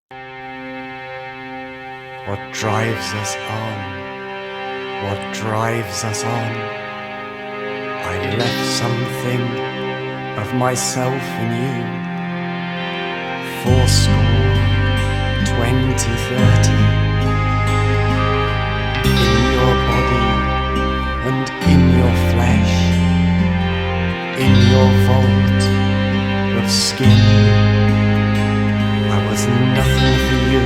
What drives us on? What drives us on? I left something of myself in you. 80, 20, 30. In your body and in your flesh, in your vault of skin. I was nothing for you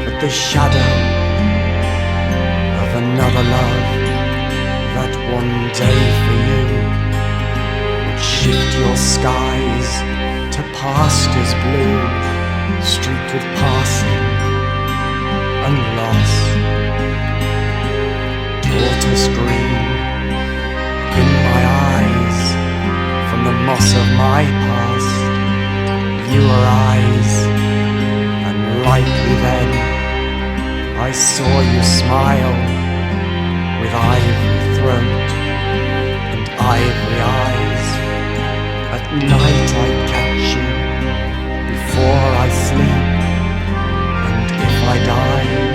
but the shadow of another love that one day for you would shift your skies to pastures blue, streaked with passing and loss. Tortoise green in my eyes, from the moss of my past, you were eyes, and lightly then I saw you smile with ivory throat and ivory eyes. At night I'd catch you before I sleep, and if I died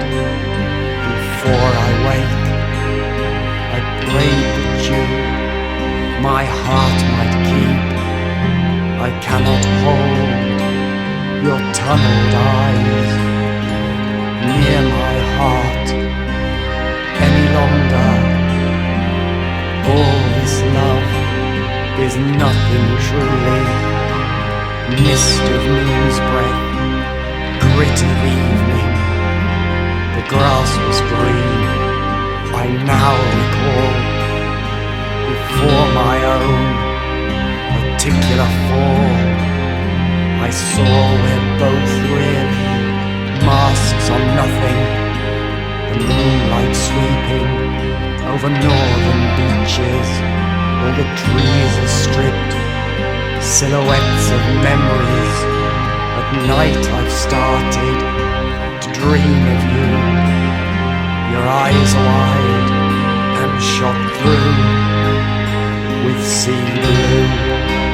before I wake, I prayed that you my heart might keep. I cannot hold your tunneled eyes near my heart any longer. All this love is nothing truly. Mist of moon's breath, grit of evening. The grass was green, I now recall, before my own particular fall. I saw we're both really masks on nothing. The moonlight sweeping over northern beaches. All the trees are stripped, silhouettes of memories. At night I've started to dream of you. Your eyes wide and shot through with sea blue.